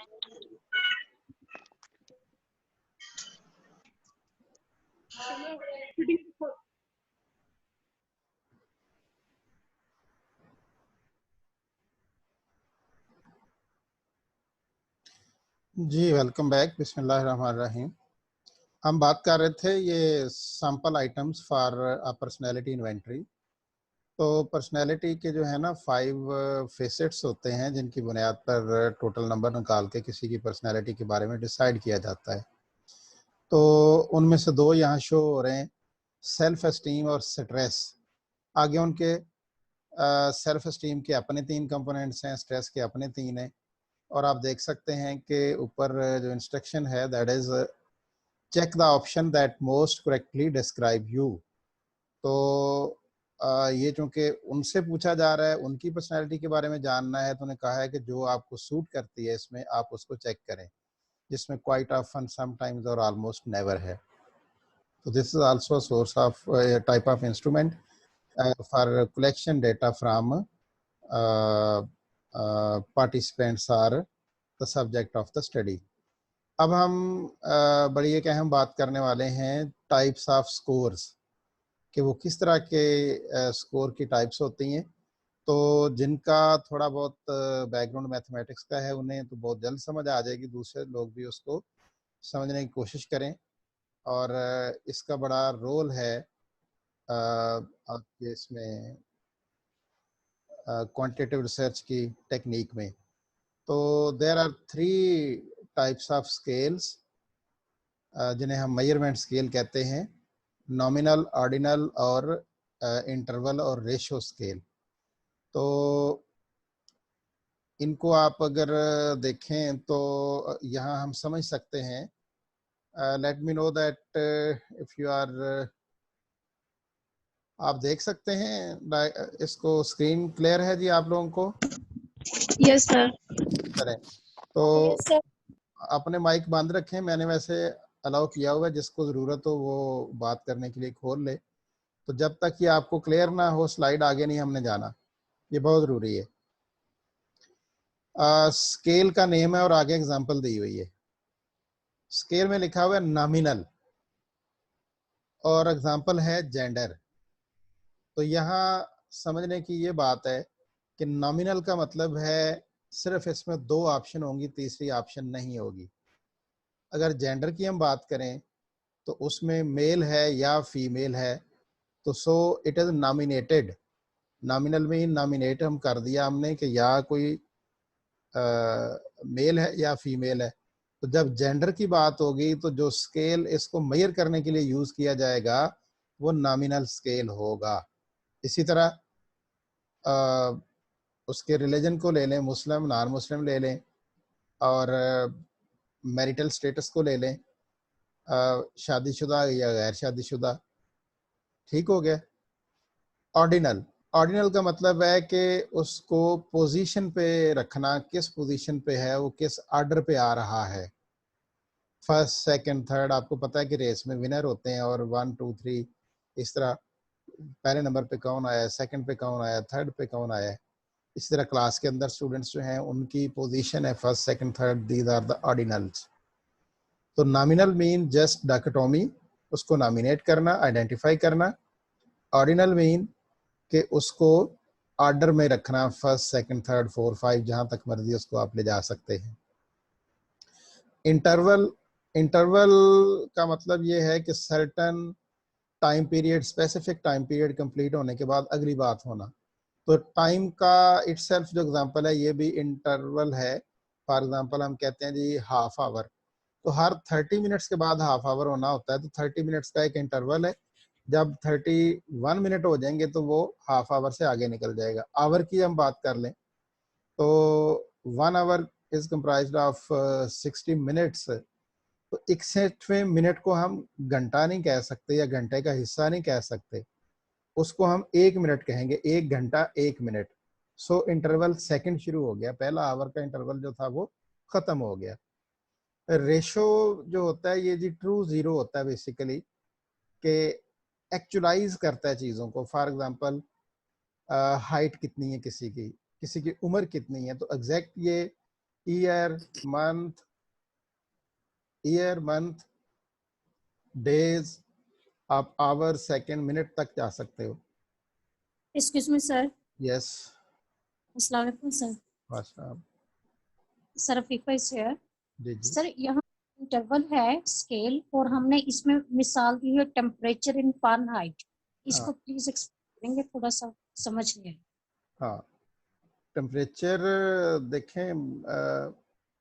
जी, welcome back. बिस्मिल्लाहिर्रहमानिर्रहीम। हम बात कर रहे थे ये sample items for personality inventory. तो पर्सनैलिटी के जो है ना 5 फेसेट्स होते हैं जिनकी बुनियाद पर टोटल नंबर निकाल के किसी की पर्सनैलिटी के बारे में डिसाइड किया जाता है। तो उनमें से 2 यहाँ शो हो रहे हैं, सेल्फ एस्टीम और स्ट्रेस। आगे उनके सेल्फ एस्टीम के अपने 3 कंपोनेंट्स हैं, स्ट्रेस के अपने 3 हैं। और आप देख सकते हैं कि ऊपर जो इंस्ट्रक्शन है that is check the option that most correctly describe you. तो ये चूंकि उनसे पूछा जा रहा है, उनकी पर्सनैलिटी के बारे में जानना है, तो उन्हें कहा है कि जो आपको सूट करती है इसमें आप उसको चेक करें, जिसमें क्वाइट ऑफन, समटाइम्स और ऑलमोस्ट नेवर है। तो this is also source of type of instrument for collection data from participants or the subject of the study. अब हम बड़ी एक अहम बात करने वाले हैं, टाइप्स ऑफ स्कोर्स, कि वो किस तरह के स्कोर की टाइप्स होती हैं। तो जिनका थोड़ा बहुत बैकग्राउंड मैथमेटिक्स का है उन्हें तो बहुत जल्द समझ आ जाएगी, दूसरे लोग भी उसको समझने की कोशिश करें। और इसका बड़ा रोल है आपके इसमें क्वांटिटेटिव रिसर्च की टेक्निक में। तो there are 3 types of scales जिन्हें हम मेजरमेंट स्केल कहते हैं, नॉमिनल, ऑर्डिनल और इंटरवल और रेशो स्केल। तो इनको आप अगर देखें तो यहाँ हम समझ सकते हैं, let me know that if you are, आप देख सकते हैं इसको, स्क्रीन क्लियर है जी आप लोगों को? Yes sir. करें तो अपने माइक बंद रखें, मैंने वैसे अलाउ किया हुआ है, जिसको ज़रूरत हो वो बात करने के लिए खोल ले। तो जब तक ये आपको क्लियर ना हो स्लाइड आगे नहीं हमने जाना, ये बहुत ज़रूरी है। स्केल का नेम है और आगे एग्जांपल दी हुई है। स्केल में लिखा हुआ है नॉमिनल और एग्जांपल है जेंडर। तो यहाँ समझने की ये बात है कि नॉमिनल का मतलब है सिर्फ इसमें 2 ऑप्शन होंगी, तीसरी ऑप्शन नहीं होगी। अगर जेंडर की हम बात करें तो उसमें मेल है या फीमेल है, तो so it is nominated. Nominal में नॉमिनेट हम कर दिया हमने कि या कोई मेल है या फीमेल है। तो जब जेंडर की बात होगी तो जो स्केल इसको मेजर करने के लिए यूज किया जाएगा वो नॉमिनल स्केल होगा। इसी तरह उसके रिलीजन को ले लें, मुस्लिम, नॉन मुस्लिम ले लें, और मैरिटल स्टेटस को ले लें, शादीशुदा या गैर शादीशुदा। ठीक हो गया। ऑर्डिनल, ऑर्डिनल का मतलब है कि उसको पोजीशन पे रखना, किस पोजीशन पे है वो, किस ऑर्डर पे आ रहा है, फर्स्ट, सेकंड, थर्ड। आपको पता है कि रेस में विनर होते हैं और 1 2 3 इस तरह, पहले नंबर पे कौन आया, सेकंड पे कौन आया, थर्ड पे कौन आया। इस तरह क्लास के अंदर स्टूडेंट्स जो हैं उनकी पोजीशन है first, second, third, these are the ordinals. तो नॉमिनल मीन जस्ट डायकोटोमी, उसको नॉमिनेट करना, आइडेंटिफाई करना। ऑर्डिनल मीन कि उसको ऑर्डर में रखना, फर्स्ट, सेकंड, थर्ड, 4 5 जहां तक मर्जी उसको आप ले जा सकते हैं। इंटरवल, इंटरवल का मतलब ये है कि certain time period, specific time period complete होने के बाद अगली बात होना। तो टाइम का इटसेल्फ जो एग्जांपल है ये भी इंटरवल है। फॉर एग्जांपल हम कहते हैं जी हाफ आवर, तो हर 30 मिनट्स के बाद हाफ आवर होना होता है, तो 30 मिनट्स का एक इंटरवल है। जब 31 मिनट हो जाएंगे तो वो हाफ आवर से आगे निकल जाएगा। आवर की हम बात कर लें तो 1 our is comprised of 60 minutes. तो 61वें मिनट को हम घंटा नहीं कह सकते या घंटे का हिस्सा नहीं कह सकते, उसको हम 1 मिनट कहेंगे, 1 घंटा 1 मिनट। सो इंटरवल सेकंड शुरू हो गया, पहला आवर का इंटरवल जो था वो खत्म हो गया। रेशो जो होता है ये जी ट्रू जीरो होता है बेसिकली, कि एक्चुअलाइज करता है चीज़ों को। फॉर एग्जांपल हाइट कितनी है किसी की उम्र कितनी है, तो एग्जैक्ट ये ईयर, मंथ, डेज, आप आवर, सेकंड, मिनट तक जा सकते हो। Excuse me, sir. यस। अस्सलाम वालेकुम, sir. माशा। Sir Afifa is here. जी जी। सर यहाँ इंटरवल है स्केल और हमने इसमें मिसाल दी है टेम्परेचर इन फारेनहाइट। हाँ इसको प्लीज एक्सप्लेन करेंगे, थोड़ा सा समझ नहीं आया। हाँ, टेम्परेचर देखें,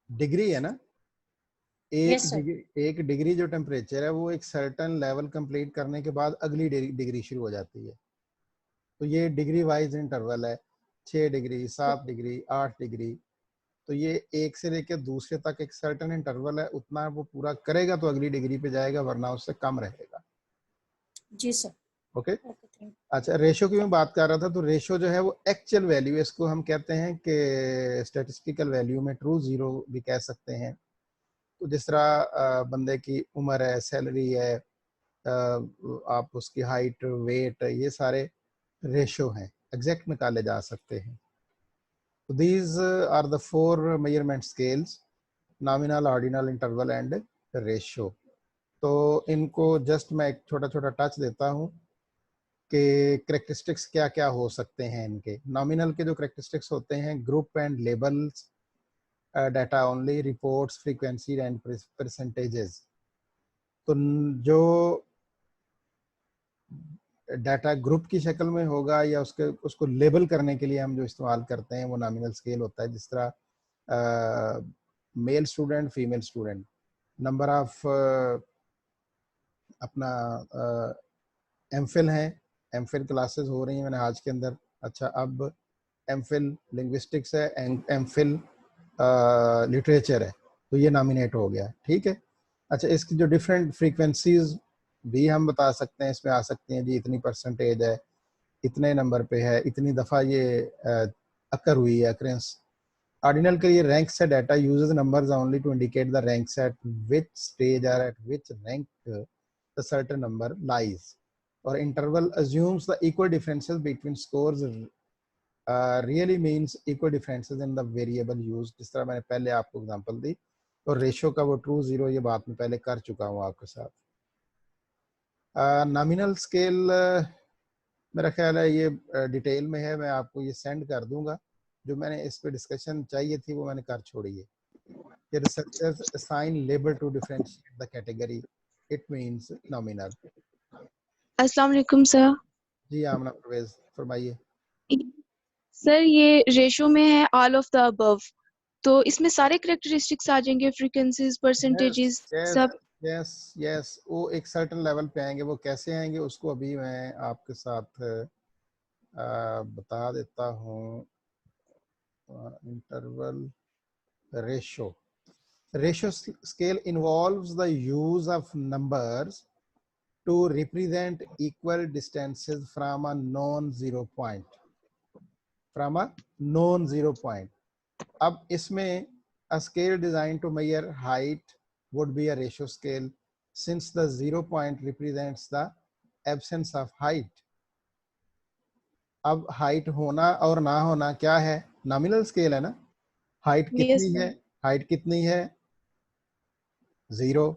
डिग्री है ना। Yes sir. एक डिग्री जो टेम्परेचर है वो एक सर्टेन लेवल कंप्लीट करने के बाद अगली डिग्री शुरू हो जाती है। तो ये डिग्री वाइज इंटरवल है, 6 डिग्री, 7 डिग्री, 8 डिग्री। तो ये एक से लेकर दूसरे तक एक सर्टेन इंटरवल है, उतना वो पूरा करेगा तो अगली डिग्री पे जाएगा, वरना उससे कम रहेगा। जी सर। ओके। ओके, थैंक अच्छा, रेशो की मैं बात कर रहा था, तो रेशो जो है वो एक्चुअल वैल्यू है, इसको हम कहते हैं कि स्टैटिस्टिकल वैल्यू में ट्रू जीरो भी कह सकते हैं। तो जिस तरह बंदे की उम्र है, सैलरी है, आप उसकी हाइट, वेट, ये सारे रेशो हैं, एग्जैक्ट निकाले जा सकते हैं। तो these are the 4 measurement scales: nominal, ordinal, interval and ratio. तो इनको जस्ट मैं एक छोटा छोटा टच देता हूँ कि करेक्टरिस्टिक्स क्या क्या हो सकते हैं इनके। नॉमिनल के जो करेक्टरिस्टिक्स होते हैं: group and labels, data only, reports, frequency and percentages. तो जो डाटा ग्रुप की शक्ल में होगा या उसको लेबल करने के लिए हम जो इस्तेमाल करते हैं वो नॉमिनल स्केल होता है। जिस तरह male student, female student, number of अपना एमफिल है, एमफिल क्लासेस हो रही हैं मैंने आज के अंदर। अच्छा, अब एमफिल लिंग्विस्टिक्स है, एमफिल लिटरेचर है, तो ये नॉमिनेट हो गया, ठीक है। अच्छा, इसकी जो डिफरेंट फ्रीक्वेंसीज भी हम बता सकते हैं, इसमें आ सकती हैं जी, इतनी परसेंटेज है, इतने नंबर पे है, इतनी दफ़ा ये अकर हुई है, अकरेंस। ऑर्डिनल के लिए रैंक से data uses numbers only to indicate the ranks at which stage और at which rank the certain number lies. और interval assumes the equal differences between scores really means equal differences in the variable used। जिस तरह मैंने पहले आपको example दी, और ratio का वो ट्रू जीरो, ये बात मैं पहले कर चुका हूँ आपके साथ। नॉमिनल स्केल मेरा ख्याल है ये डिटेल में है, मैं आपको ये सेंड कर दूंगा। जो मैंने इस पे डिस्कशन चाहिए थी वो मैंने कर छोड़ी है। कि researchers assign label to differentiate the category, it means nominal. अस्सलाम वालेकुम सर। जी आमना परवेज, फरमाइए। सर ये रेशो में है ऑल ऑफ द अबव, तो इसमें सारे करेक्टरिस्टिक्स आ जाएंगे, फ्रीक्वेंसीज, परसेंटेजेस यस सब। यस यस, वो एक सर्टेन लेवल पे आएंगे। वो कैसे आएंगे उसको अभी मैं आपके साथ बता देता हूँ। Interval ratio, ratio scale involves the use of numbers to represent equal distances from a non-zero point, from a non-zero point. अब इसमें a scale designed to measure height would be a ratio scale since the 0 point represents the absence of height. अब height होना और ना होना क्या है? Nominal scale है ना। हाइट यस कितनी है? सर। हाइट कितनी है? 0।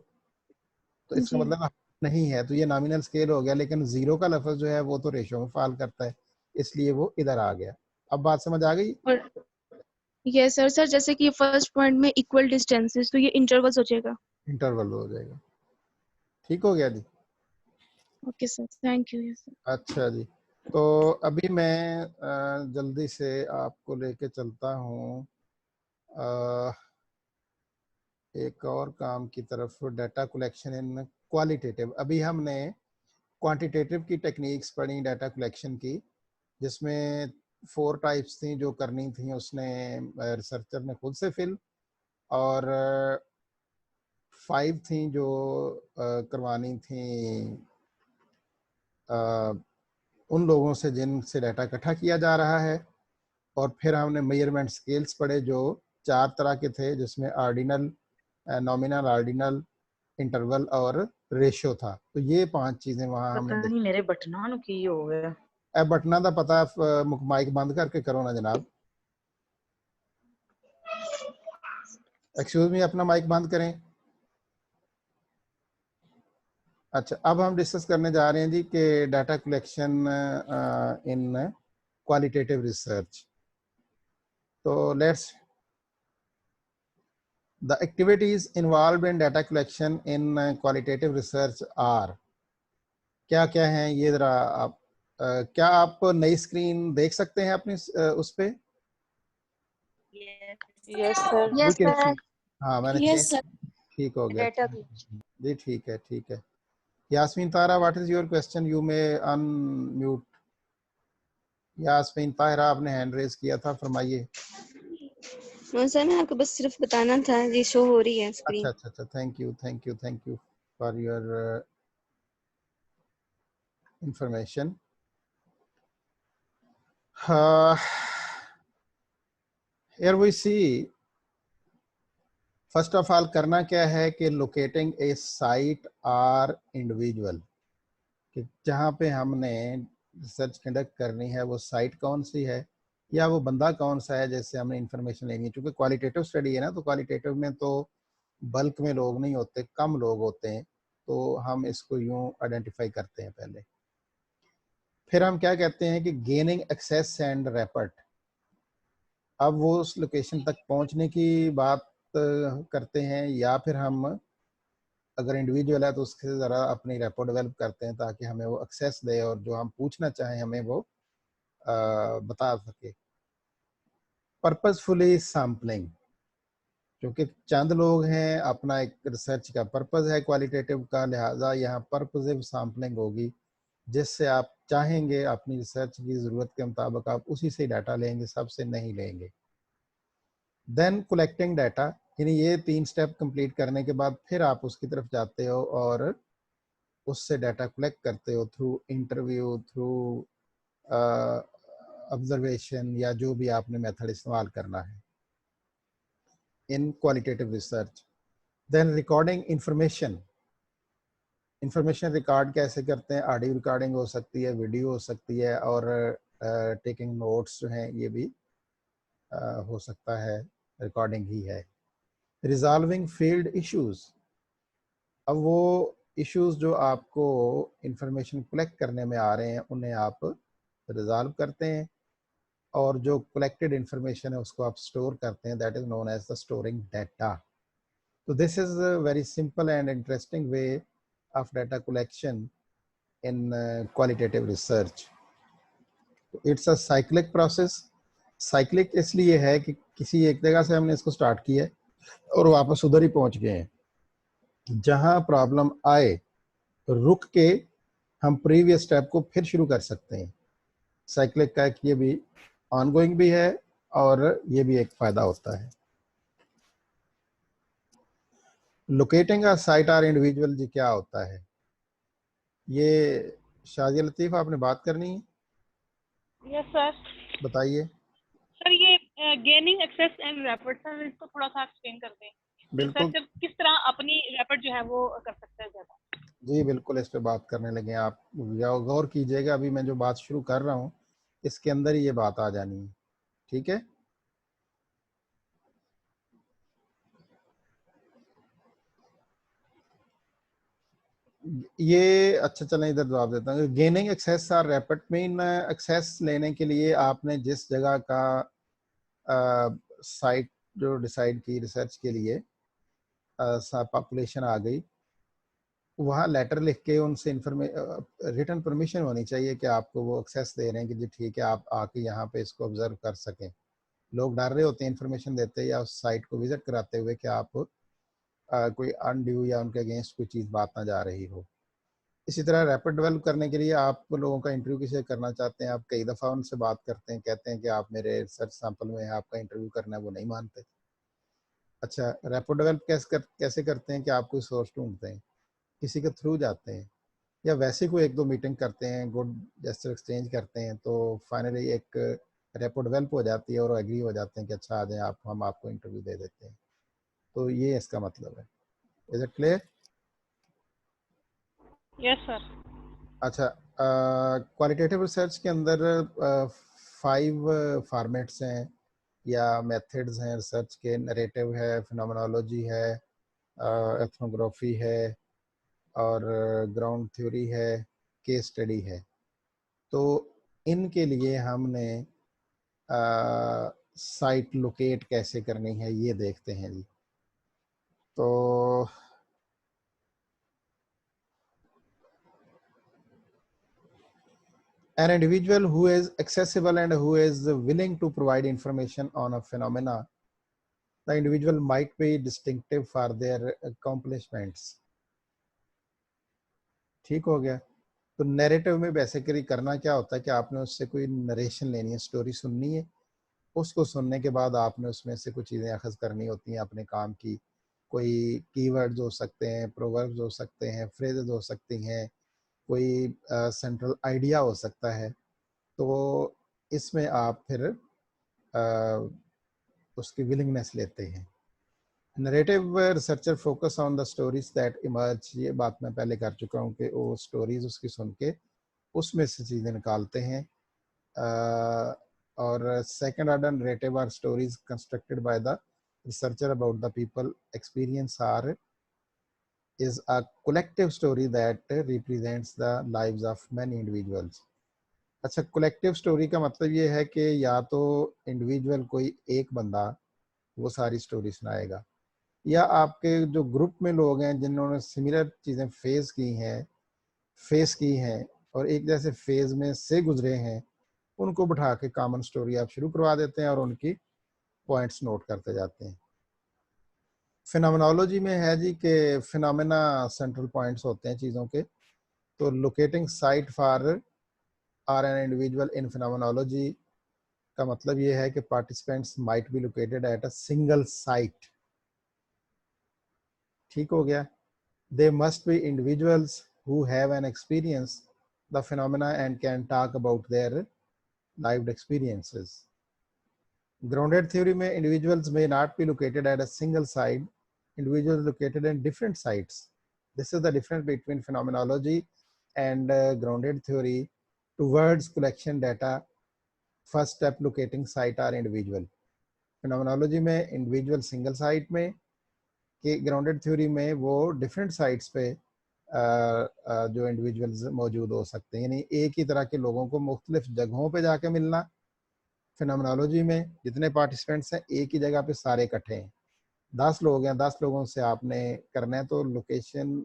तो इसका जी। मतलब नहीं है, तो ये नॉमिनल स्केल हो गया। लेकिन 0 का लफ्ज जो है वो तो रेशो में फॉल करता है, इसलिए वो इधर आ गया। अब बात समझ आ गई? और यस सर, सर जैसे कि फर्स्ट पॉइंट में इक्वल डिस्टेंसेस, तो ये इंटरवल्स हो जाएगा। इंटरवल हो जाएगा। ठीक हो गया जी। Okay sir, thank you. Yes sir. अच्छा जी, तो अभी मैं जल्दी से आपको लेके चलता हूँ एक और काम की तरफ, डाटा कलेक्शन इन क्वालिटेटिव। अभी हमने क्वांटिटेटिव की टेक्निक्स पढ़ी डाटा कलेक्शन की, जिसमें 4 टाइप्स थी जो करनी थी, उसने रिसर्चर ने खुद से फिल, और 5 थी जो करवानी थी उन लोगों से जिनसे डाटा इकट्ठा किया जा रहा है। और फिर हमने मेजरमेंट स्केल्स पढ़े जो 4 तरह के थे, जिसमें ऑर्डिनल, नॉमिनल, ऑर्डिनल, इंटरवल और रेशियो था। तो ये 5 चीजें वहां हमने पता नहीं मेरे बटना नु की हो गया। बटना का पता माइक बंद करके करो ना जनाब। एक्सक्यूज मी, अपना माइक बंद करें। अच्छा, अब हम डिस्कस करने जा रहे हैं जी कि data collection in qualitative research. तो let's the activities involve in data collection in qualitative research are, क्या क्या हैं ये जरा आप क्या आप नई स्क्रीन देख सकते हैं अपनी उस पे? Yes sir. We yes can sir. See. हाँ, मैंने यस चेंज, सर। ठीक हो गया डेटा जी, ठीक है ठीक है। Yasmeen Tara, what is your question? You may unmute. Yasmeen Tara, आपने हैंड रेज किया था, फरमाइए। सर मैं आपको बस सिर्फ बताना था, ये शो हो रही है अच्छा स्क्रीन। अच्छा अच्छा, thank you thank you thank you for your information. Here we see, first of all करना क्या है कि locating a site or individual, कि जहाँ पे हमने रिसर्च कंडक्ट करनी है वो साइट कौन सी है या वो बंदा कौन सा है जैसे हमने इंफॉर्मेशन लेनी है। क्योंकि क्वालिटेटिव स्टडी है ना, तो क्वालिटेटिव में तो बल्क में लोग नहीं होते, कम लोग होते हैं, तो हम इसको यूं आइडेंटिफाई करते हैं पहले। फिर हम क्या कहते हैं कि गेनिंग एक्सेस एंड रैपर्ट। अब वो उस लोकेशन तक पहुंचने की बात करते हैं, या फिर हम अगर इंडिविजुअल है तो उससे ज़रा अपनी रेपो डेवलप करते हैं ताकि हमें वो एक्सेस दे और जो हम पूछना चाहें हमें वो बता सके। पर्पसफुली सैम्पलिंग, क्योंकि चंद लोग हैं, अपना एक रिसर्च का पर्पस है क्वालिटेटिव का, लिहाजा यहाँ पर्पसिव सैम्पलिंग होगी, जिससे आप चाहेंगे अपनी रिसर्च की ज़रूरत के मुताबिक आप उसी से डाटा लेंगे, सबसे नहीं लेंगे। देन कलेक्टिंग डाटा, यानी ये 3 स्टेप कंप्लीट करने के बाद फिर आप उसकी तरफ जाते हो और उससे डाटा कलेक्ट करते हो थ्रू इंटरव्यू, थ्रू ऑब्जर्वेशन, या जो भी आपने मेथड इस्तेमाल करना है in qualitative research. Then recording information, information record कैसे करते हैं? ऑडियो रिकॉर्डिंग हो सकती है, वीडियो हो सकती है, और टेकिंग नोट्स जो हैं ये भी हो सकता है, रिकॉर्डिंग ही है। रिजॉल्विंग फील्ड इश्यूज, अब वो इश्यूज जो आपको इंफॉर्मेशन कलेक्ट करने में आ रहे हैं उन्हें आप रिजॉल्व करते हैं, और जो कलेक्टेड इंफॉर्मेशन है उसको आप स्टोर करते हैं, that is known as the storing data. तो this is a very simple and interesting way of data collection in qualitative research. It's a cyclic process. Cyclic इसलिए है कि किसी एक जगह से हमने इसको स्टार्ट किया है और वापस उधर ही पहुंच गए हैं। जहां प्रॉब्लम आए रुक के हम प्रीवियस स्टेप को फिर शुरू कर सकते हैं। साइक्लिक का एक ये भी ऑनगोइंग भी है और ये भी एक फायदा होता है। Locating a site or individual जी क्या होता है? ये शाजिया लतीफ आपने बात करनी है, यस सर। बताइए। सर ये gaining access and rapport, sir इसको थोड़ा सा एक्सप्लेन कर दें। बिल्कुल रिसर्चर किस तरह अपनी रैपर्ट जो है वो कर सकता है ज्यादा। जी, बिल्कुल इस पे बात करने लगे हैं। आप गौर कीजिएगा, अभी मैं जो बात शुरू कर रहा हूँ इसके अंदर ही ये बात आ जानी है, ठीक है? ये अच्छा, चलें इधर जवाब देता हूँ। गेनिंग एक्सेस और रैपिड मीन एक्सेस लेने के लिए आपने जिस जगह का साइट जो डिसाइड की रिसर्च के लिए, पॉपुलेशन आ गई, वहाँ लेटर लिख के उनसे रिटर्न परमिशन होनी चाहिए कि आपको वो एक्सेस दे रहे हैं कि जी ठीक है आप आके यहाँ पे इसको ऑब्जर्व कर सकें। लोग डर रहे होते हैं इन्फॉर्मेशन देते या उस साइट को विजिट कराते हुए कि आप कोई अनड्यू या उनके अगेंस्ट कोई चीज़ बात ना जा रही हो। इसी तरह रैपिड डेवलप करने के लिए आप लोगों का इंटरव्यू किसी करना चाहते हैं, आप कई दफ़ा उनसे बात करते हैं, कहते हैं कि आप मेरे रिसर्च सैंपल में आपका इंटरव्यू करना है, वो नहीं मानते। अच्छा, रैपिड डेवलप कैसे करते हैं कि आप कोई सोर्स ढूंढते हैं, किसी के थ्रू जाते हैं, या वैसे कोई 1-2 मीटिंग करते हैं, गुड जेस्चर एक्सचेंज करते हैं, तो फाइनली एक रेपो डेवलप हो जाती है और एग्री हो जाते हैं कि अच्छा आ जाए आप, हम आपको इंटरव्यू दे देते हैं। तो ये इसका मतलब है। Is it clear? Yes sir. अच्छा, क्वालिटेटिव रिसर्च के अंदर 5 फॉर्मेट्स हैं या मेथड्स हैं रिसर्च के, नरेटिव है, फिनोमेनोलॉजी है, एथनोग्राफी है और ग्राउंड थ्योरी है, केस स्टडी है। तो इनके लिए हमने साइट लोकेट कैसे करनी है ये देखते हैं जी। तो an individual who is accessible and who is willing to provide information on a phenomena, the individual might be distinctive for their accomplishments। ठीक हो गया। तो नैरेटिव में बेसिकली करना क्या होता है कि आपने उससे कोई नरेशन लेनी है, स्टोरी सुननी है, उसको सुनने के बाद आपने उसमें से कुछ चीज़ें अखज़ करनी होती हैं अपने काम की। कोई कीवर्ड्स हो सकते हैं, प्रोवर्ब्स हो सकते हैं, फ्रेजेस हो सकती हैं, कोई सेंट्रल आइडिया हो सकता है। तो इसमें आप फिर उसकी विलिंगनेस लेते हैं। Narrative researcher focus on the stories that emerge, ये बात मैं पहले कर चुका हूँ कि वो स्टोरीज उसकी सुन के उसमें से चीज़ें निकालते हैं। और second order narrative or stories constructed by the researcher about the people experience or is a collective story that represents the lives of many individuals। अच्छा, कलेक्टिव स्टोरी का मतलब ये है कि या तो इंडिविजुअल कोई एक बंदा वो सारी स्टोरी सुनाएगा, या आपके जो ग्रुप में लोग हैं जिन्होंने सिमिलर चीज़ें फेस की हैं और एक जैसे फेज में से गुजरे हैं, उनको बिठा के कॉमन स्टोरी आप शुरू करवा देते हैं और उनकी पॉइंट्स नोट करते जाते हैं। फिनोमेनोलॉजी में है जी कि फिनोमेना सेंट्रल पॉइंट्स होते हैं चीज़ों के। तो locating site for or an individual in phenomenology का मतलब ये है कि participants might be located at a single site. ठीक हो गया। They must be individuals who have an experience the phenomena and can talk about their lived experiences. Grounded theory में individuals may not be located at a single site, individuals located in different sites। This is the difference between phenomenology and grounded theory towards collection data। First step locating site are individual। phenomenology में individual single site में, कि grounded theory में वो different sites पे जो individuals मौजूद हो सकते हैं, यानी एक ही तरह के लोगों को मुख्तलिफ जगहों पे जाके मिलना। फिनोमेनोलॉजी में जितने पार्टिसिपेंट्स हैं एक ही जगह पे सारे इकट्ठे हैं, 10 लोग हैं, 10 लोगों से आपने करना है, तो लोकेशन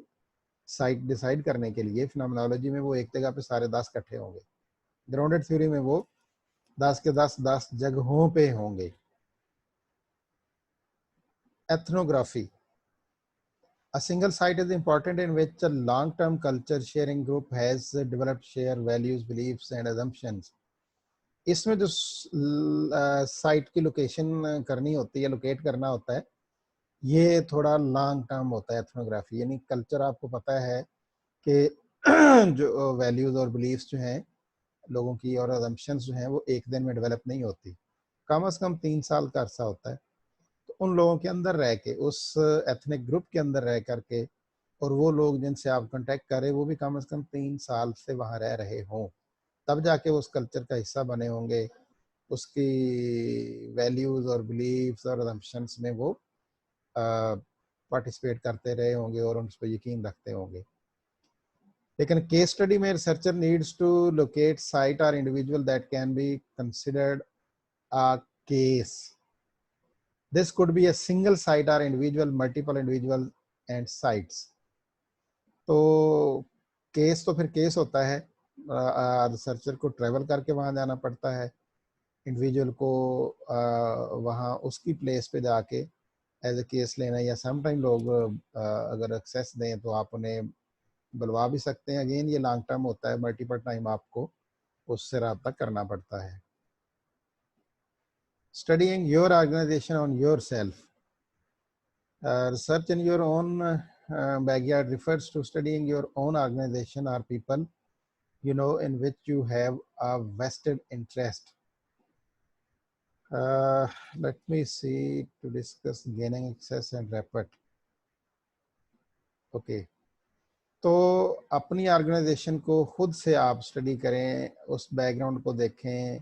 साइट डिसाइड करने के लिए फिनोमेनोलॉजी में वो एक जगह पे सारे 10 इकट्ठे होंगे। ग्राउंडेड थ्योरी में वो 10 के 10 जगहों पे होंगे। Ethnography, a single site is important in which a long term culture sharing group has developed shared values, beliefs and assumptions। इसमें जो साइट की लोकेशन करनी होती है, लोकेट करना होता है, ये थोड़ा लॉन्ग टर्म होता है एथनोग्राफी। यानी कल्चर आपको पता है कि जो वैल्यूज और बिलीफ्स जो हैं लोगों की और अजम्पशंस जो हैं वो एक दिन में डेवलप नहीं होती, कम से कम 3 साल का अरसा होता है। तो उन लोगों के अंदर रह के, उस एथनिक ग्रुप के अंदर रह करके, और वो लोग जिनसे आप कांटेक्ट कर रहे हैं वो भी कम से कम 3 साल से वहाँ रह रहे हों, तब जाके उस कल्चर का हिस्सा बने होंगे, उसकी वैल्यूज़ और बिलीव्स और असम्पशंस में वो पार्टिसिपेट करते रहे होंगे और उन पर यकीन रखते होंगे। लेकिन केस स्टडी में researcher needs to locate site और individual that can be considered a case. This could be a single site और individual, multiple individual and sites. तो केस तो फिर केस होता है, रिसर्चर को ट्रैवल करके वहाँ जाना पड़ता है, इंडिविजुअल को वहाँ उसकी प्लेस पे जाके एज ए केस लेना, या समटाइम लोग अगर एक्सेस दें तो आप उन्हें बुलवा भी सकते हैं। अगेन ये लॉन्ग टर्म होता है, मल्टीपल टाइम आपको उससे रब्ता करना पड़ता है। Studying your organization on yourself, research in your own backyard refers to studying your own organization or people you know in which you have a vested interest। Let me see to discuss gaining access and rapport। Okay, तो अपनी organisation को खुद से आप study करें, उस background को देखें,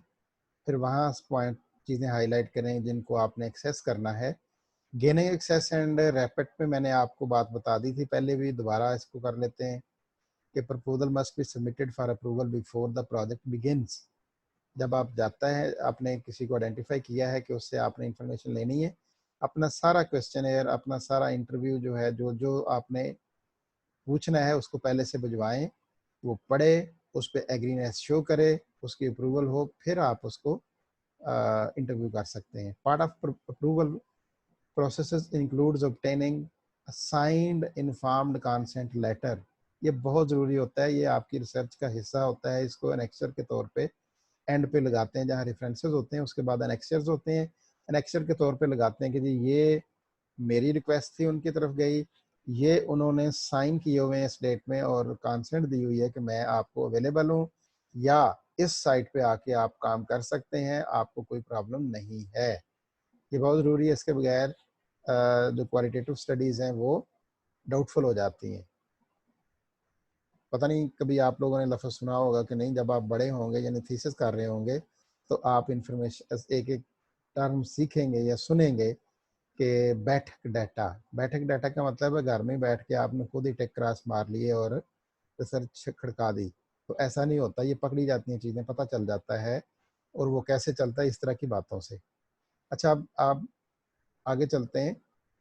फिर वहाँ पॉइंट चीज़ें हाईलाइट करें जिनको आपने एक्सेस करना है। गेनिंग एक्सेस एंड रैपिड पे मैंने आपको बात बता दी थी पहले भी, दोबारा इसको कर लेते हैं कि proposal must be submitted for approval before the project begins. जब आप जाता है, आपने किसी को आइडेंटिफाई किया है कि उससे आपने इंफॉर्मेशन लेनी है, अपना सारा क्वेश्चन अपना सारा इंटरव्यू जो है, जो जो आपने पूछना है उसको पहले से भिजवाएं, वो पढ़े, उस पर एग्रीनेस शो करे, उसकी अप्रूवल हो, फिर आप उसको इंटरव्यू कर सकते हैं। Part of approval process includes obtaining signed informed consent letter. ये बहुत ज़रूरी होता है, ये आपकी रिसर्च का हिस्सा होता है। इसको एनेक्सर के तौर पे एंड पे लगाते हैं, जहाँ रेफरेंसेस होते हैं उसके बाद एनेक्सर्स होते हैं। एनेक्सर के तौर पे लगाते हैं कि जी ये मेरी रिक्वेस्ट थी उनकी तरफ गई, ये उन्होंने साइन किए हुए हैं इस डेट में और कंसेंट दी हुई है कि मैं आपको अवेलेबल हूँ या इस साइट पे आके आप काम कर सकते हैं, आपको कोई प्रॉब्लम नहीं है। ये बहुत ज़रूरी है, इसके बगैर जो क्वालिटेटिव स्टडीज़ हैं वो डाउटफुल हो जाती हैं। पता नहीं कभी आप लोगों ने लफ्ज़ सुना होगा कि नहीं, जब आप बड़े होंगे यानी थीसिस कर रहे होंगे तो आप इंफॉर्मेशन एक एक टर्म सीखेंगे या सुनेंगे कि बैठक डाटा का मतलब है घर में बैठ के आपने खुद ही टेक क्रॉस मार लिए और रिसर्च खड़का दी। तो ऐसा नहीं होता, ये पकड़ी जाती हैं चीज़ें, पता चल जाता है और वो कैसे चलता है इस तरह की बातों से। अच्छा, अब आप आगे चलते हैं।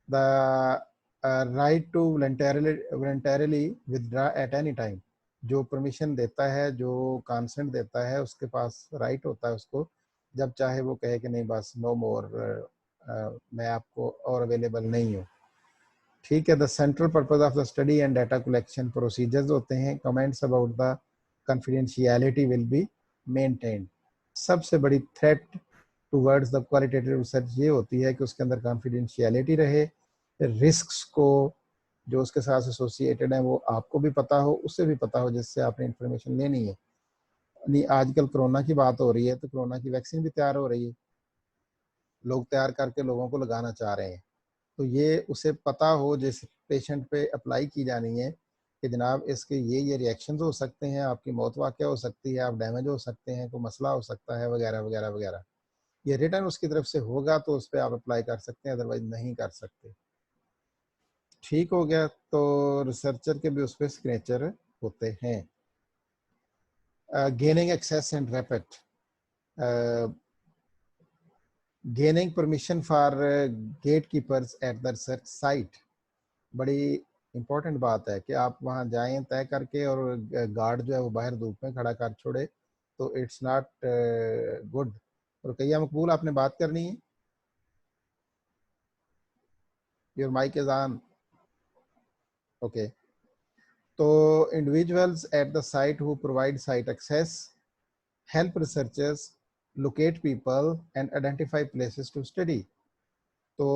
The right to voluntarily withdraw at any time. जो परमिशन देता है, जो कंसेंट देता है, उसके पास राइट होता है उसको जब चाहे वो कहे कि नहीं बस नो मोर, मैं आपको और अवेलेबल नहीं हूँ। ठीक है। The central purpose of the study and data collection procedures होते हैं। Comments about the confidentiality will be maintained. सबसे बड़ी threat towards the qualitative research ये होती है कि उसके अंदर कॉन्फिडेंशियलिटी रहे, रिस्क्स को जो उसके साथ एसोसिएटेड है वो आपको भी पता हो, उससे भी पता हो, जिससे आपने इंफॉर्मेशन लेनी है। नहीं, आजकल कोरोना की बात हो रही है तो कोरोना की वैक्सीन भी तैयार हो रही है, लोग तैयार करके लोगों को लगाना चाह रहे हैं। तो ये उसे पता हो जिस पेशेंट पे अप्लाई की जानी है कि जनाब इसके ये रिएक्शंस हो सकते हैं, आपकी मौत वाक़या हो सकती है, आप डैमेज हो सकते हैं, कोई मसला हो सकता है, वगैरह वगैरह वगैरह। ये रिटर्न उसकी तरफ से होगा तो उस पर आप अप्लाई कर सकते हैं, अदरवाइज नहीं कर सकते। ठीक हो गया। तो रिसर्चर के भी उस पर सिग्नेचर होते हैं। Gaining access and rapid, gaining permission for gatekeepers at the research site. बड़ी इंपॉर्टेंट बात है कि आप वहाँ जाएं तय करके और गार्ड जो है वो बाहर धूप में खड़ा कर छोड़े, तो इट्स नॉट गुड। रुकैया मकबूल, आपने बात करनी है? Your mike is on. Okay. तो individuals at the site who provide site access help researchers locate people and identify places to study. तो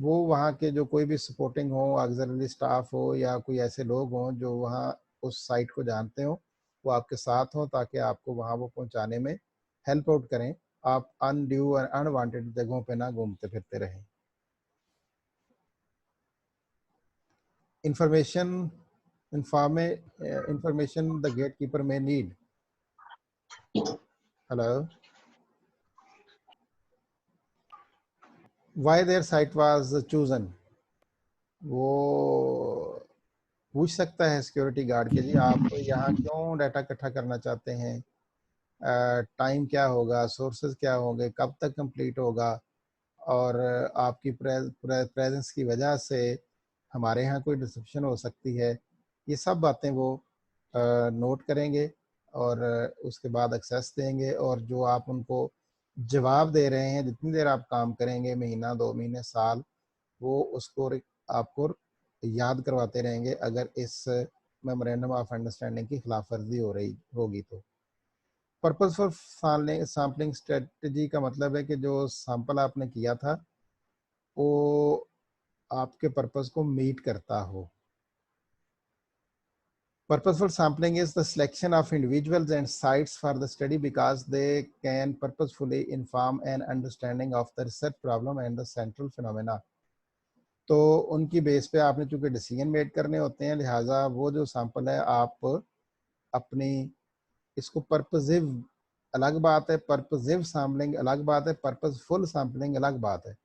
वो वहाँ के जो कोई भी सपोर्टिंग हो, ऑक्सिलरी स्टाफ हो या कोई ऐसे लोग हों जो वहाँ उस साइट को जानते हो, वो आपके साथ हों ताकि आपको वहाँ वो पहुँचाने में हेल्प आउट करें। आप अनड्यू और अनवांटेड जगहों पे ना घूमते फिरते रहें। Information the gatekeeper may need. Hello, why their site was chosen. वो पूछ सकता है सिक्योरिटी गार्ड के, जी आप यहाँ क्यों डाटा इकट्ठा करना चाहते हैं, टाइम क्या होगा, सोर्सेज क्या होंगे, कब तक कंप्लीट होगा, और आपकी प्रेजेंस की वजह से हमारे यहाँ कोई डिस्ट्रप्शन हो सकती है। ये सब बातें वो नोट करेंगे और उसके बाद एक्सेस देंगे, और जो आप उनको जवाब दे रहे हैं, जितनी देर आप काम करेंगे, महीना 2 महीने साल, वो उसको आपको याद करवाते रहेंगे अगर इस मेमोरेंडम ऑफ अंडरस्टैंडिंग की खिलाफ वर्जी हो रही होगी तो। पर्पस फॉर सैम्पलिंग स्ट्रेटजी का मतलब है कि जो सैंपल आपने किया था वो आपके पर्पस को मीट करता हो। Purposeful sampling is the selection of individuals and sites for the study because they can purposefully inform an understanding of the research problem and the central phenomena. तो उनकी बेस पे आपने चूंकि डिसीजन मेड करने होते हैं, लिहाजा वो जो सैंपल है आप अपनी इसको पर्पसिव अलग बात है, पर्पसिव सैम्पलिंग अलग बात है, पर्पसफुल सैम्पलिंग अलग बात है।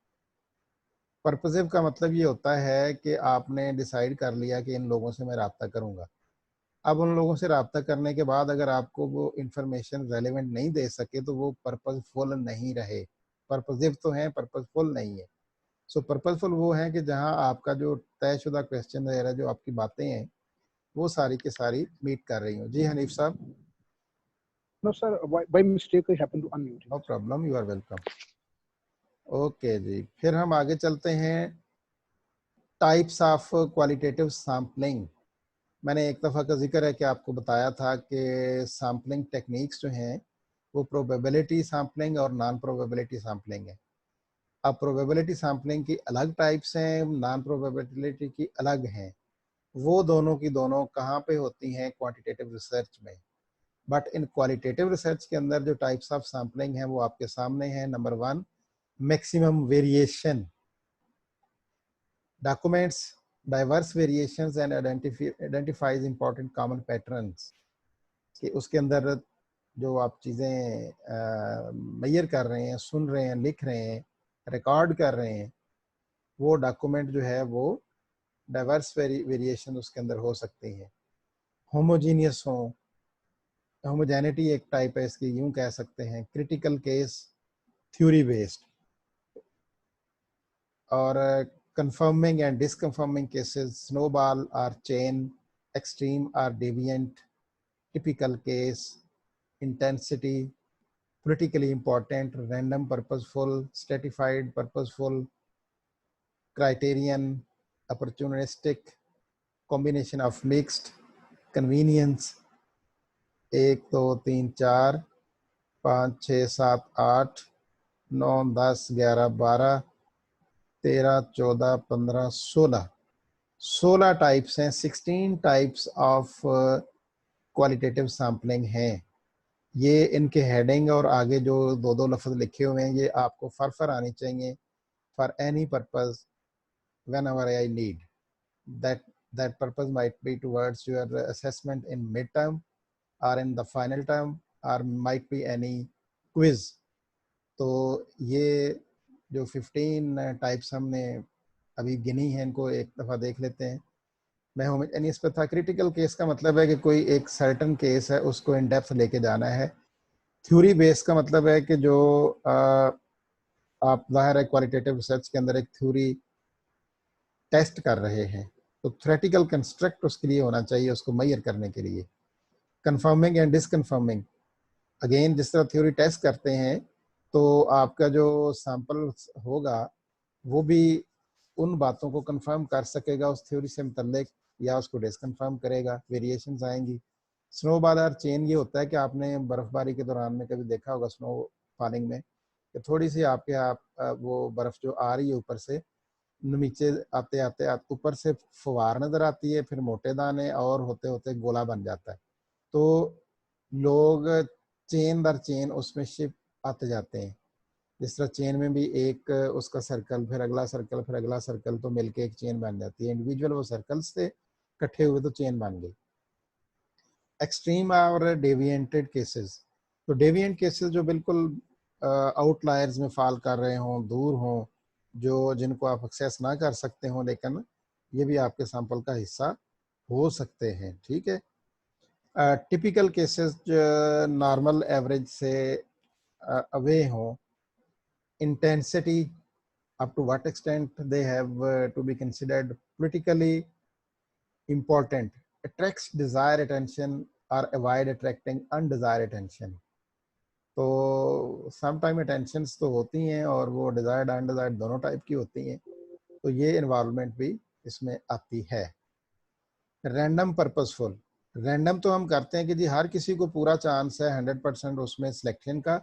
पर्पसिव का मतलब ये होता है कि आपने डिसाइड कर लिया कि इन लोगों से मैं रब्ता करूंगा। अब उन लोगों से रब्ता करने के बाद अगर आपको वो इंफॉर्मेशन रेलेवेंट नहीं दे सके तो वो पर्पसफुल नहीं रहे। पर्पसिव तो है, पर्पसफुल नहीं है। सो पर्पसफुल वो है कि जहां आपका जो तयशुदा क्वेश्चन है, जो आपकी बातें हैं, वो सारी की सारी मीट कर रही हूँ। जी हनीफ साहब। No, sir. By mistake, I happened to unmute. No problem, you are welcome. Okay जी, फिर हम आगे चलते हैं। Types of qualitative sampling. मैंने एक दफ़ा का जिक्र है कि आपको बताया था कि सैम्पलिंग टेक्निक्स जो हैं वो प्रोबेबिलिटी सैम्पलिंग और नॉन प्रोबेबिलिटी सैम्पलिंग है। अब प्रोबेबिलिटी सैम्पलिंग की अलग टाइप्स हैं, नॉन प्रोबेबिलिटी की अलग हैं। वो दोनों की दोनों कहाँ पे होती हैं? क्वांटिटेटिव रिसर्च में। बट इन क्वालिटेटिव रिसर्च के अंदर जो टाइप्स ऑफ सैम्पलिंग हैं वो आपके सामने हैं। Number 1, maximum variation. Documents diverse variations and identifies important common patterns. कि उसके अंदर जो आप चीज़ें मेजर कर रहे हैं, सुन रहे हैं, लिख रहे हैं, रिकॉर्ड कर रहे हैं, वो डॉक्यूमेंट जो है वो डाइवर्स वेरिएशन उसके अंदर हो सकती हैं। होमोजीनियस हो, होमोजेनिटी एक टाइप है इसकी, यूं कह सकते हैं। Critical case, theory based. और confirming and disconfirming cases, snowball or chain, extreme or deviant, typical case, intensity, politically important, random purposeful, stratified purposeful, criterion, opportunistic, combination of mixed, convenience। 1 2 3 4 5 6 7 8 9 10 11 12 13 14 15 16 types हैं। 16 types of qualitative sampling हैं। ये इनके heading और आगे जो दो दो लफ्ज लिखे हुए हैं ये आपको फर आनी चाहिए। For any purpose, whenever I need that purpose might be towards your assessment in midterm or in the final term or might be any quiz। तो ये जो 15 टाइप्स हमने अभी गिनी है इनको एक दफ़ा देख लेते हैं। मैं होमोजेनियस पे था। क्रिटिकल केस का मतलब है कि कोई एक सर्टन केस है उसको इन डेप्थ लेके जाना है। थ्योरी बेस का मतलब है कि जो आप ज़ाहिर है क्वालिटेटिव रिसर्च के अंदर एक थ्योरी टेस्ट कर रहे हैं तो थ्योरेटिकल कंस्ट्रक्ट उसके लिए होना चाहिए, उसको मेजर करने के लिए। कंफर्मिंग एंड डिसकंफर्मिंग, अगेन जिस तरह थ्योरी टेस्ट करते हैं तो आपका जो सैंपल होगा वो भी उन बातों को कंफर्म कर सकेगा उस थ्योरी से मुतल्लिक, या उसको डिसकंफर्म करेगा, वेरिएशंस आएंगी। स्नोबॉल और चेन ये होता है कि आपने बर्फबारी के दौरान में कभी देखा होगा स्नो फॉलिंग में कि थोड़ी सी आपके वो बर्फ जो आ रही है ऊपर से नीचे आते आते ऊपर से फुवार नजर आती है, फिर मोटे दाने और होते होते गोला बन जाता है। तो लोग चेन दर चेन उसमें शिप आते जाते हैं। जिस तरह चेन में भी एक उसका सर्कल, फिर अगला सर्कल, फिर अगला सर्कल, तो मिलके एक चेन बन जाती है। इंडिविजुअल वो सर्कल्स थे, इकट्ठे हुए तो चेन बन गई। एक्सट्रीम और डेविएंटेड केसेस, तो डेविएंट केसेस जो बिल्कुल आउटलायर्स में फॉल कर रहे हों, दूर हों, जो जिनको आप एक्सेस ना कर सकते हों, लेकिन ये भी आपके सैंपल का हिस्सा हो सकते हैं। ठीक है। टिपिकल केसेस नॉर्मल एवरेज से अवे हों। Intensity, up to what extent they have to be considered politically important, attracts desired attention or avoid attracting undesired attention। तो समटाइम अटेंशंस तो होती हैं और वो डिजायर्ड अनडिजायर्ड दोनों टाइप की होती हैं, तो ये इन्वॉल्वमेंट भी इसमें आती है। रैंडम पर्पसफुल, रैंडम तो हम करते हैं कि जी हर किसी को पूरा चांस है 100% उसमें सिलेक्शन का,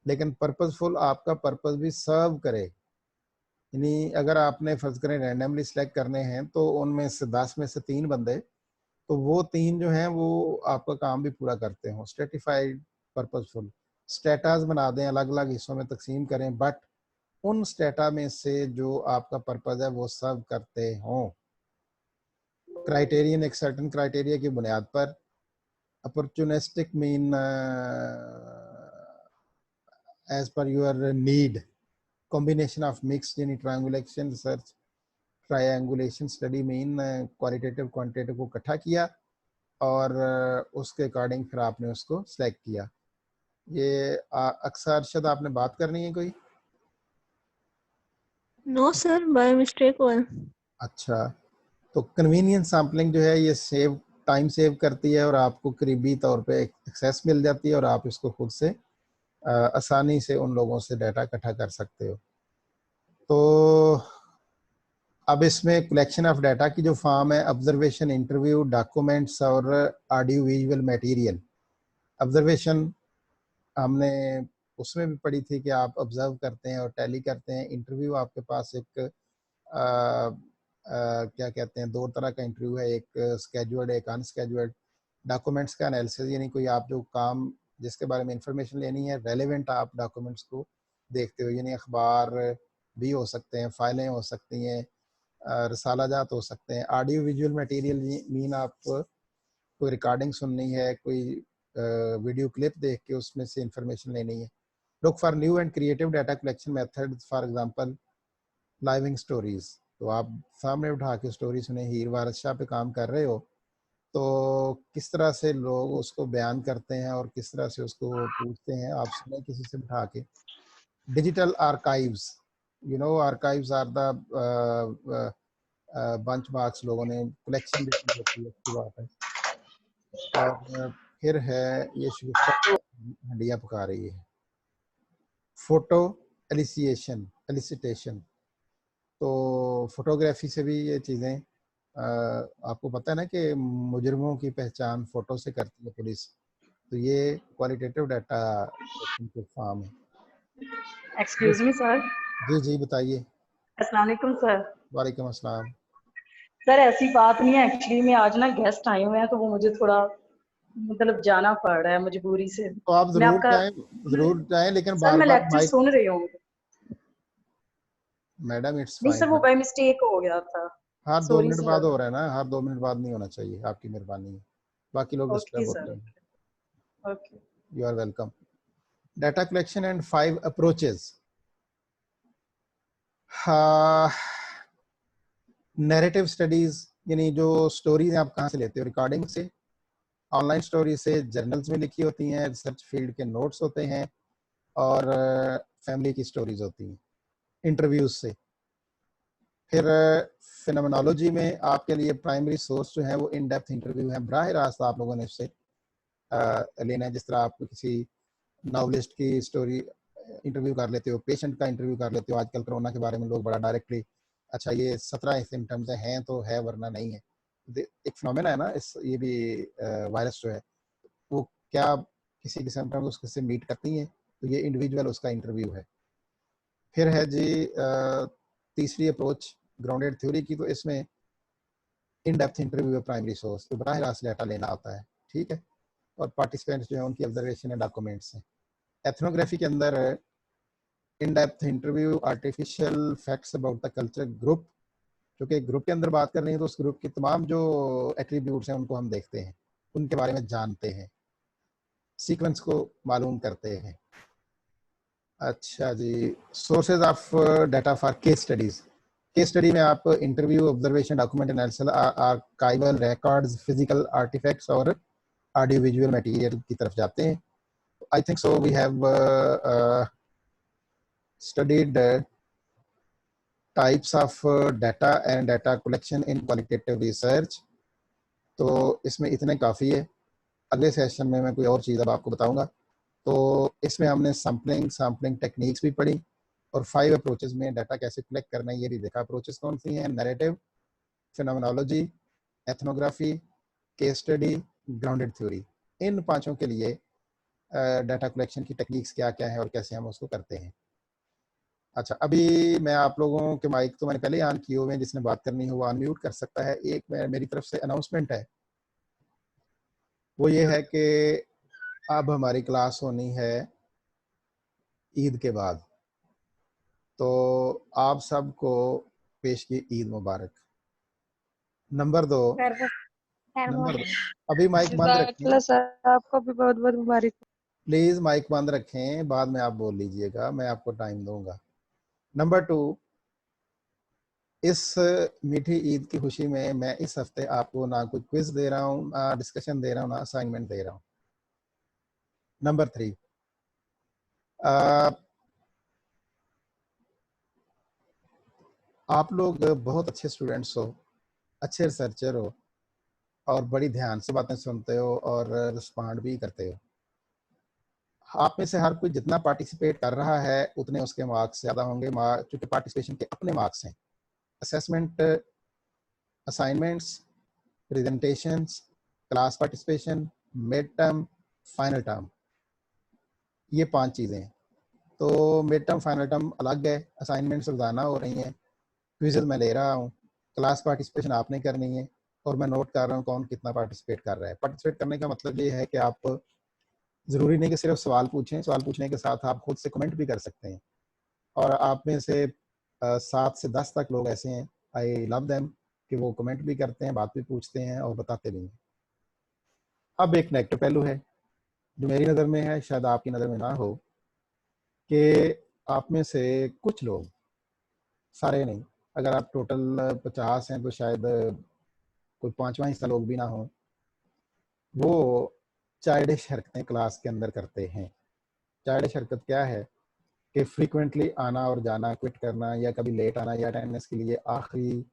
लेकिन पर्पसफुल आपका पर्पस भी सर्व करे। यानी अगर आपने फर्ज करें रैंडमली सिलेक्ट करने हैं तो उनमें से 10 में से 3 बंदे, तो वो 3 जो हैं वो आपका काम भी पूरा करते हों। स्ट्रेटिफाइड पर्पसफुल, स्टेटास बना दें, अलग अलग हिस्सों में तकसीम करें, बट उन स्टेटा में से जो आपका पर्पस है वो सर्व करते हों। क्राइटेरियन, एक सर्टन क्राइटेरिया की बुनियाद पर। Opportunistic mean as per your need, combination of mixed यानी triangulation research, triangulation study mean qualitative quantitative को इकट्ठा किया और उसके अकॉर्डिंग फिर आपने उसको सेलेक्ट किया। ये अक्सर अरशद आपने बात करनी है कोई? नो सर, बाय मिस्टेक हुआ है। अच्छा, तो कन्वीनियंस सैम्पलिंग जो है ये टाइम सेव करती है और आपको करीबी तौर पे एक्सेस मिल जाती है और आप इसको खुद से आसानी से उन लोगों से डाटा इकट्ठा कर सकते हो। तो अब इसमें कलेक्शन ऑफ डाटा की जो फॉर्म है, ऑब्जर्वेशन, इंटरव्यू, डॉक्यूमेंट्स और ऑडियो विजुअल मटेरियल। ऑब्जर्वेशन हमने उसमें भी पढ़ी थी कि आप ऑब्जर्व करते हैं और टैली करते हैं। इंटरव्यू आपके पास एक क्या कहते हैं, दो तरह का इंटरव्यू है, एक स्केड्यूल्ड एक अनस्केड्यूल्ड। डॉक्यूमेंट्स का एनालिसिस यानी कोई आप जो काम जिसके बारे में इंफॉर्मेशन लेनी है रेलेवेंट आप डॉक्यूमेंट्स को देखते हो, यानी अखबार भी हो सकते हैं, फाइलें हो सकती हैं, रसाला जात हो सकते हैं। ऑडियो विजुअल मटेरियल मीन आप कोई रिकॉर्डिंग सुननी है, कोई वीडियो क्लिप देख के उसमें से इंफॉर्मेशन लेनी है। Look for new and creative data collection method, for example living stories. तो आप सामने उठा के स्टोरी सुने, हीर वारिस शाह पे काम कर रहे हो तो किस तरह से लोग उसको बयान करते हैं और किस तरह से उसको पूछते हैं, आप सुने किसी से उठा के। Digital archives, you know archives are the bunch marks, लोगों ने कलेक्शन भी की होती है, अच्छी बात है। और फिर है ये शुरू हंडिया पका रही है, फोटो एलिसिटेशन। तो फोटोग्राफी से भी ये चीज़ें आपको पता है ना कि मुजरिमों की पहचान फ़ोटो से करती है पुलिस, तो ये क्वालिटेटिव डाटा के फॉर्म है। Excuse me sir. जी जी बताइए। अस्सलाम वालेकुम सर। वालेकुम अस्सलाम। सर ऐसी बात नहीं है, एक्चुअली में आज ना गेस्ट आए हुए हैं तो वो मुझे थोड़ा मतलब जाना पड़ रहा है मजबूरी से। तो आप जरूर जाएं लेकिन सर बार मैं बार लेक्चर माइक। सुन रही हूँ। मैडम इट्स नहीं सर, वो फाइन। बाय मिस्टेक हो गया था। हर 2 सॉरी मिनट सर। बाद हो रहा है ना, हर 2 मिनट बाद नहीं होना चाहिए, आपकी मेहरबानी है, बाकी लोग ओके डिस्टर्ब होते सर। हैं। Okay. You are welcome. Data collection and 5 approaches. Narrative studies यानी जो स्टोरीज आप कहाँ से लेते हो, रिकॉर्डिंग से, ऑनलाइन स्टोरी से, जर्नल्स में लिखी होती हैं, रिसर्च फील्ड के नोट्स होते हैं और फैमिली की स्टोरीज होती हैं, इंटरव्यूज से। फिर फिनोमेनोलॉजी में आपके लिए प्राइमरी सोर्स जो है वो इन डेप्थ इंटरव्यू है, बराह रास्त आप लोगों ने उससे लेना है। जिस तरह आप किसी नॉवलिस्ट की स्टोरी इंटरव्यू कर लेते हो, पेशेंट का इंटरव्यू कर लेते हो। आजकल कोरोना के बारे में लोग बड़ा डायरेक्टली, अच्छा ये 17 सिम्टम्स हैं तो है वरना नहीं है। एक फिनोमेना है ना इस, ये भी वायरस जो है वो क्या किसी किस्म का उससे मीट करती है, तो ये इंडिविजुअल उसका इंटरव्यू है। फिर है जी तीसरी अप्रोच ग्राउंडेड थ्योरी की, तो इसमें इन डेप्थ इंटरव्यू है प्राइमरी सोर्स, तो बराह रास्त डाटा लेना आता है, ठीक है। और पार्टिसिपेंट्स जो है उनकी ऑब्जर्वेशन है, डॉक्यूमेंट्स हैं। एथनोग्राफी के अंदर in depth interview artificial facts about the culture group, क्योंकि ग्रुप के अंदर बात कर रहे हैं तो उस ग्रुप के तमाम जो एट्रीब्यूट्स हैं उनको हम देखते हैं, उनके बारे में जानते हैं, सीक्वेंस को मालूम करते हैं। अच्छा जी, sources of data for case studies. Case study में आप interview, observation, document analysis, archival records, physical artifacts और ऑडियो विजुअल मटेरियल की तरफ जाते हैं। I think so we have studied types of data and data collection in qualitative research। तो इसमें इतने काफ़ी है, अगले सेशन में मैं कोई और चीज़ अब आपको बताऊंगा। तो इसमें हमने सैम्पलिंग टेक्निक्स भी पढ़ी और 5 अप्रोचेस में डाटा कैसे कलेक्ट करना है ये भी देखा। अप्रोचेस कौन सी हैं? Narrative, phenomenology, ethnography, case study, grounded theory. इन पांचों के लिए डाटा कलेक्शन की टेक्निक्स क्या क्या है और कैसे हम उसको करते हैं। अच्छा, अभी मैं आप लोगों के माइक तो मैंने पहले ऑन किए हुए हैं, जिसने बात करनी हो वो अनम्यूट कर सकता है। एक मेरी तरफ से अनाउंसमेंट है, वो ये है कि अब हमारी क्लास होनी है ईद के बाद, तो आप सबको पेश की ईद मुबारक। नंबर 2, अभी माइक बंद रखिए। सर आपको भी बहुत बहुत मुबारक। प्लीज़ माइक बंद रखें, बाद में आप बोल लीजिएगा, मैं आपको टाइम दूंगा। नंबर 2, इस मीठी ईद की खुशी में मैं इस हफ्ते आपको ना कोई क्विज दे रहा हूँ, ना डिस्कशन दे रहा हूँ, ना असाइनमेंट दे रहा हूँ। नंबर 3, आप लोग बहुत अच्छे स्टूडेंट्स हो, अच्छे रिसर्चर हो और बड़ी ध्यान से बातें सुनते हो और रिस्पॉन्ड भी करते हो। आप में से हर कोई जितना पार्टिसिपेट कर रहा है उतने उसके मार्क्स ज़्यादा होंगे, क्योंकि पार्टिसिपेशन के अपने मार्क्स हैं। Assessment, assignments, presentations, class participation, mid term, final term, ये 5 चीज़ें। तो मिड टर्म, फाइनल टर्म अलग है, असाइनमेंट्स रोज़ाना हो रही हैं, क्विज़ मैं ले रहा हूँ, क्लास पार्टिसिपेशन आपने करनी है और मैं नोट कर रहा हूँ कौन कितना पार्टिसिपेट कर रहा है। पार्टिसिपेट करने का मतलब ये है कि आप ज़रूरी नहीं कि सिर्फ सवाल पूछें, सवाल पूछने के साथ आप खुद से कमेंट भी कर सकते हैं। और आप में से 7 से 10 तक लोग ऐसे हैं, आई लव देम, कि वो कमेंट भी करते हैं, बात भी पूछते हैं और बताते भी हैं। अब एक नेगेटिव पहलू है जो मेरी नज़र में है, शायद आपकी नज़र में ना हो, कि आप में से कुछ लोग, सारे नहीं, अगर आप टोटल 50 हैं तो शायद कोई 5वां हिस्सा लोग भी ना हो, वो चाइल्डिश हरकतें क्लास के अंदर करते हैं। चाइल्डिश हरकत क्या है कि फ्रीक्वेंटली आना और जाना, क्विट करना, या कभी लेट आना, या अटेंडेंस के लिए आखिरी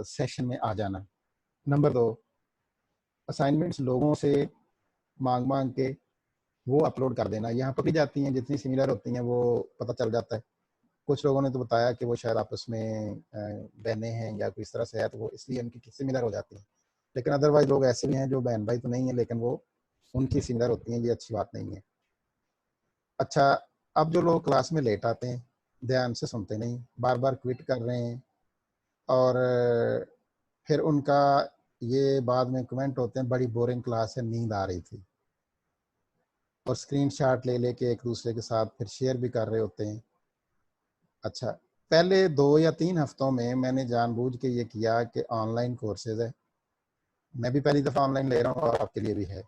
सेशन में आ जाना। नंबर 2, असाइनमेंट्स लोगों से मांग मांग के वो अपलोड कर देना। यहाँ पकड़ी जाती हैं, जितनी सिमिलर होती हैं वो पता चल जाता है। कुछ लोगों ने तो बताया कि वो शायद आपस में बहनें हैं या कोई इस तरह से है, तो वो इसलिए उनकी सिमिलर हो जाती हैं। लेकिन अदरवाइज लोग ऐसे भी हैं जो बहन भाई तो नहीं है, लेकिन वो उनकी सिमिलर होती हैं, ये अच्छी बात नहीं है। अच्छा, अब जो लोग क्लास में लेट आते हैं, ध्यान से सुनते नहीं, बार बार क्विट कर रहे हैं, और फिर उनका ये बाद में कमेंट होते हैं, बड़ी बोरिंग क्लास है, नींद आ रही थी, और स्क्रीनशॉट ले लेके एक दूसरे के साथ फिर शेयर भी कर रहे होते हैं। अच्छा, पहले 2 या 3 हफ्तों में मैंने जानबूझ के ये किया कि ऑनलाइन कोर्सेज है, मैं भी पहली दफ़ा ऑनलाइन ले रहा हूँ और आपके लिए भी है।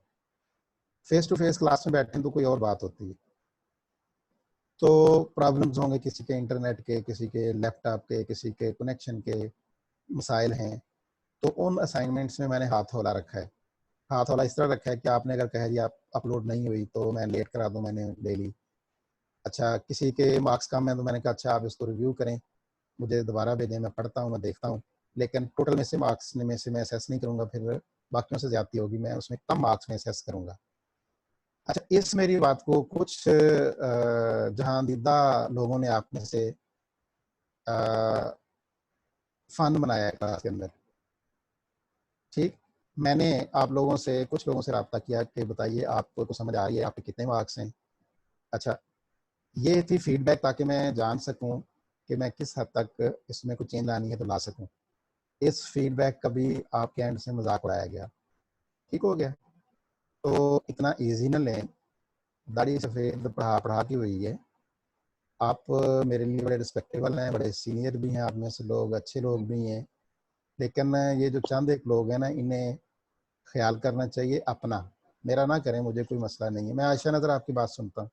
फेस टू फेस क्लास में बैठे तो कोई और बात होती है, तो प्रॉब्लम्स होंगे, किसी के इंटरनेट के, किसी के लैपटॉप के, किसी के कनेक्शन के मसाइल हैं। तो उन असाइनमेंट्स में मैंने हाथ हौला रखा है। हाथ हौला इस तरह रखा है कि आपने अगर कह दिया आप अपलोड नहीं हुई तो मैं लेट करा दूँ, मैंने ले ली। अच्छा, किसी के मार्क्स कम है तो मैंने कहा अच्छा आप इसको रिव्यू करें, मुझे दोबारा भेजें, मैं पढ़ता हूँ, मैं देखता हूँ, लेकिन टोटल में से मार्क्स में से मैं असेस नहीं करूँगा, फिर बाकियों से ज़्यादती होगी, मैं उसमें कम मार्क्स में असेस करूँगा। अच्छा, इस मेरी बात को कुछ जहांदीदा लोगों ने आप में से फन बनाया है क्लास के अंदर। ठीक, मैंने आप लोगों से, कुछ लोगों से रब्ता किया कि बताइए आपको तो समझ आ रही है, आपके कितने मार्क्स हैं। अच्छा, ये थी फीडबैक ताकि मैं जान सकूं कि मैं किस हद तक इसमें कुछ चेंज लानी है तो ला सकूं। इस फीडबैक का भी आपके एंड से मजाक उड़ाया गया, ठीक हो गया। तो इतना इजी न लें, दाढ़ी सफ़ेद पढ़ा पढ़ा की हुई है। आप मेरे लिए बड़े रिस्पेक्टेबल हैं, बड़े सीनियर भी हैं, आप में से लोग अच्छे लोग भी हैं, लेकिन ये जो चंद एक लोग हैं ना, इन्हें ख्याल करना चाहिए अपना, मेरा ना करें, मुझे कोई मसला नहीं है। मैं आयशा नज़र आपकी बात सुनता हूँ।